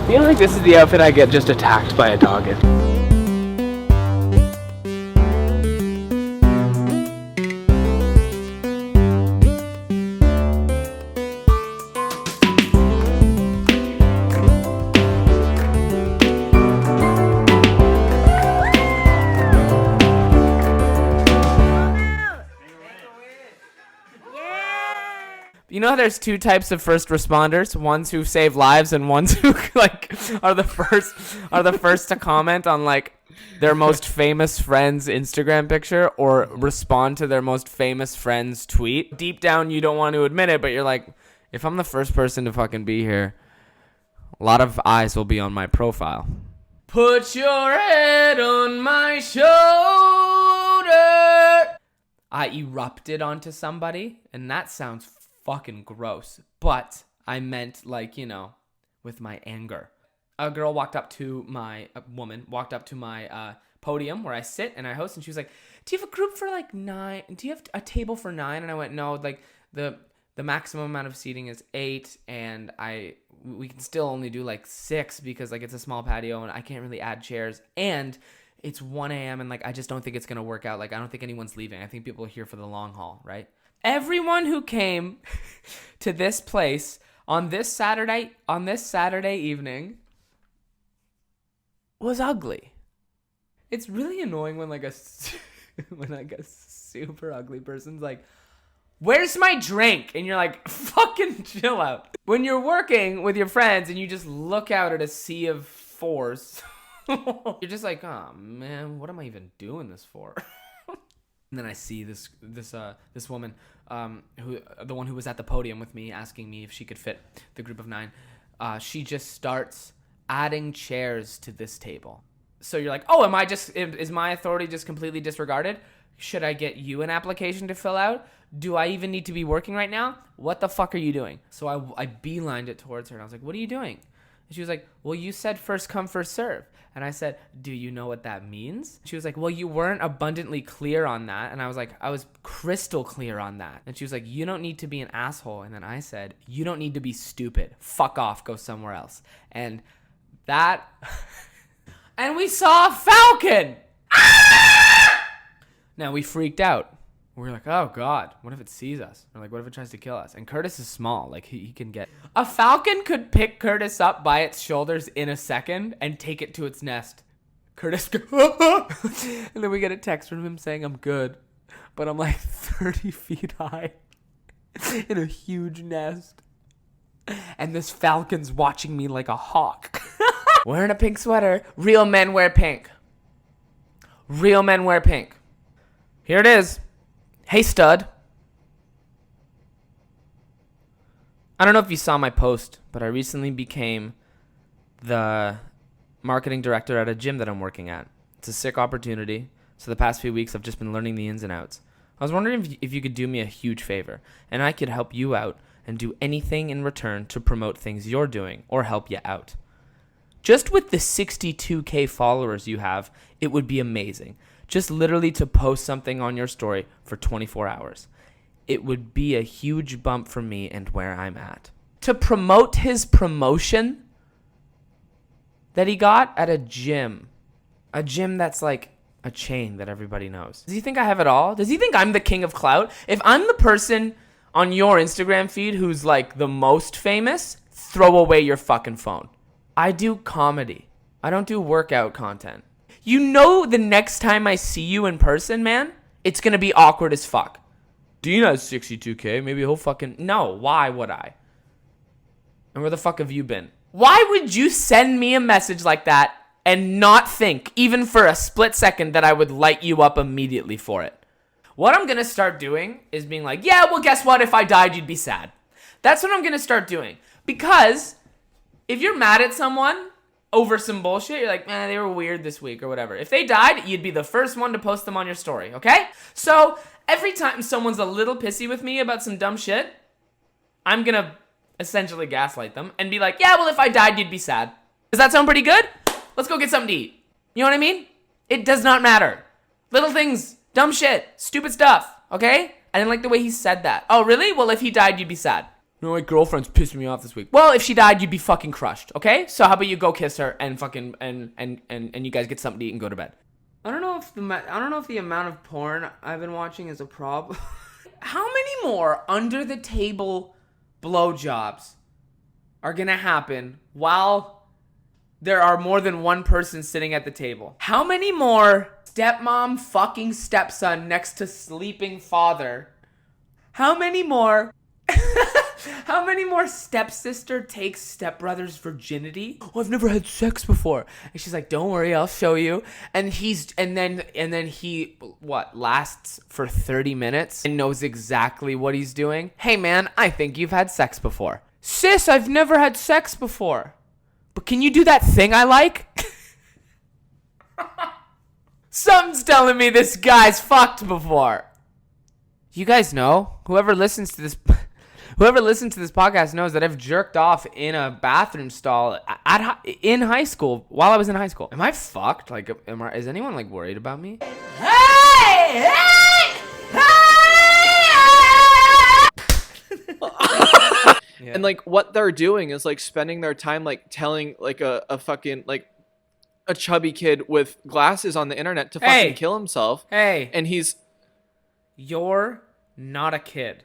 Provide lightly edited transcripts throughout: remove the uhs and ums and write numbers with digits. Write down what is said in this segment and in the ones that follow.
I feel like this is the outfit I get just attacked by a dog in. You know, there's two types of first responders: ones who save lives and ones who like are the first to comment on like their most famous friend's Instagram picture or respond to their most famous friend's tweet. Deep down, you don't want to admit it, but you're like, if I'm the first person to fucking be here, a lot of eyes will be on my profile. Put your head on my shoulder. I erupted onto somebody, and that sounds fucking gross, but I meant like, you know, with my anger. A woman walked up to my podium where I sit and I host, and she was like, do you have a group for like 9? Do you have a table for 9? And I went, no, like the maximum amount of seating is 8, and we can still only do like 6 because like it's a small patio and I can't really add chairs, and it's 1 a.m. and like I just don't think it's gonna work out. Like I don't think anyone's leaving. I think people are here for the long haul, right? Everyone who came to this place on this Saturday evening was ugly. It's really annoying when like a super ugly person's like, where's my drink? And you're like, fucking chill out. When you're working with your friends and you just look out at a sea of 4s, you're just like, oh man, what am I even doing this for? And then I see this woman, the one who was at the podium with me, asking me if she could fit the group of 9. She just starts adding chairs to this table. So you're like, oh, is my authority just completely disregarded? Should I get you an application to fill out? Do I even need to be working right now? What the fuck are you doing? So I beelined it towards her, and I was like, what are you doing? And she was like, well, you said first come, first serve. And I said, do you know what that means? She was like, well, you weren't abundantly clear on that. And I was like, I was crystal clear on that. And she was like, you don't need to be an asshole. And then I said, you don't need to be stupid. Fuck off. Go somewhere else. And that... and we saw a falcon! Now we freaked out. We were like, oh God, what if it sees us? Or like, what if it tries to kill us? And Curtis is small. Like, he can get... A falcon could pick Curtis up by its shoulders in a second and take it to its nest. Curtis and then we get a text from him saying, I'm good. But I'm like 30 feet high in a huge nest. And this falcon's watching me like a hawk. Wearing a pink sweater. Real men wear pink. Real men wear pink. Here it is. Hey, stud. I don't know if you saw my post, but I recently became the marketing director at a gym that I'm working at. It's a sick opportunity. So the past few weeks, I've just been learning the ins and outs. I was wondering if you could do me a huge favor, and I could help you out and do anything in return to promote things you're doing or help you out. Just with the 62K followers you have, it would be amazing. Just literally to post something on your story for 24 hours. It would be a huge bump for me and where I'm at. To promote his promotion that he got at a gym that's like a chain that everybody knows. Does he think I have it all? Does he think I'm the king of clout? If I'm the person on your Instagram feed who's like the most famous, throw away your fucking phone. I do comedy. I don't do workout content. You know, the next time I see you in person, man, it's going to be awkward as fuck. Dean has 62K. Maybe he'll fucking... No, why would I? And where the fuck have you been? Why would you send me a message like that and not think, even for a split second, that I would light you up immediately for it? What I'm going to start doing is being like, yeah, well, guess what? If I died, you'd be sad. That's what I'm going to start doing. Because if you're mad at someone over some bullshit, you're like, man, they were weird this week or whatever. If they died, you'd be the first one to post them on your story, okay? So every time someone's a little pissy with me about some dumb shit, I'm going to essentially gaslight them and be like, yeah, well, if I died, you'd be sad. Does that sound pretty good? Let's go get something to eat. You know what I mean? It does not matter. Little things, dumb shit, stupid stuff, okay? I didn't like the way he said that. Oh, really? Well, if he died, you'd be sad. No, my girlfriend's pissing me off this week. Well, if she died, you'd be fucking crushed, okay? So how about you go kiss her and fucking and you guys get something to eat and go to bed. I don't know if the amount of porn I've been watching is a problem. How many more under the table blowjobs are gonna happen while there are more than one person sitting at the table? How many more stepmom fucking stepson next to sleeping father? How many more stepsister takes stepbrother's virginity? Oh, I've never had sex before. And she's like, don't worry, I'll show you. And then he lasts for 30 minutes and knows exactly what he's doing. Hey man, I think you've had sex before. Sis, I've never had sex before. But can you do that thing I like? Something's telling me this guy's fucked before. You guys know, whoever listens to this podcast knows that I've jerked off in a bathroom stall in high school while I was in high school. Am I fucked? Like, is anyone like worried about me? Hey! Yeah. And like what they're doing is like spending their time like telling like a fucking like a chubby kid with glasses on the internet to fucking kill himself. Hey. And you're not a kid.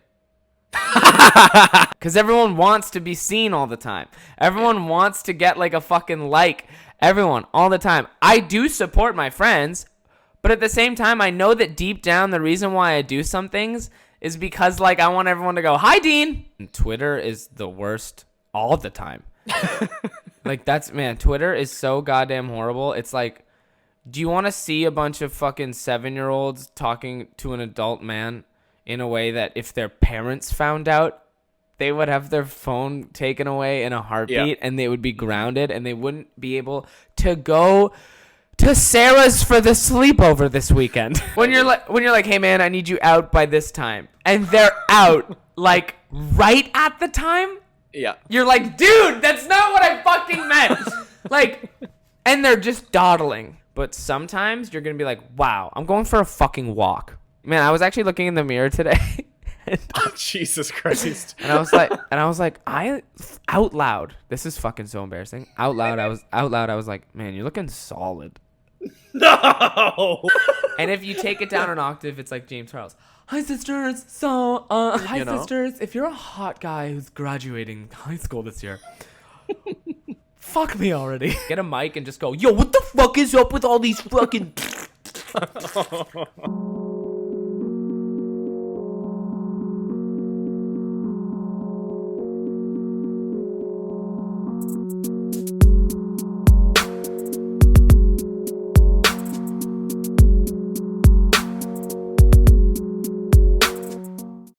Because everyone wants to be seen all the time. Everyone wants to get like a fucking like. Everyone, all the time. I do support my friends, but at the same time, I know that deep down, the reason why I do some things is because like I want everyone to go, hi, Dean. And Twitter is the worst all the time. Like Twitter is so goddamn horrible. It's like, do you want to see a bunch of fucking 7-year-olds talking to an adult man in a way that if their parents found out, they would have their phone taken away in a heartbeat and they would be grounded and they wouldn't be able to go to Sarah's for the sleepover this weekend. when you're like, hey man, I need you out by this time. And they're out like right at the time. Yeah. You're like, dude, that's not what I fucking meant. Like, and they're just dawdling. But sometimes you're going to be like, wow, I'm going for a fucking walk. Man, I was actually looking in the mirror today. Jesus Christ. And I was like, out loud. This is fucking so embarrassing. Out loud, I was like, man, you're looking solid. No. And if you take it down an octave, it's like James Charles. Hi sisters. So, hi sisters. If you're a hot guy who's graduating high school this year, fuck me already. Get a mic and just go, yo, what the fuck is up with all these fucking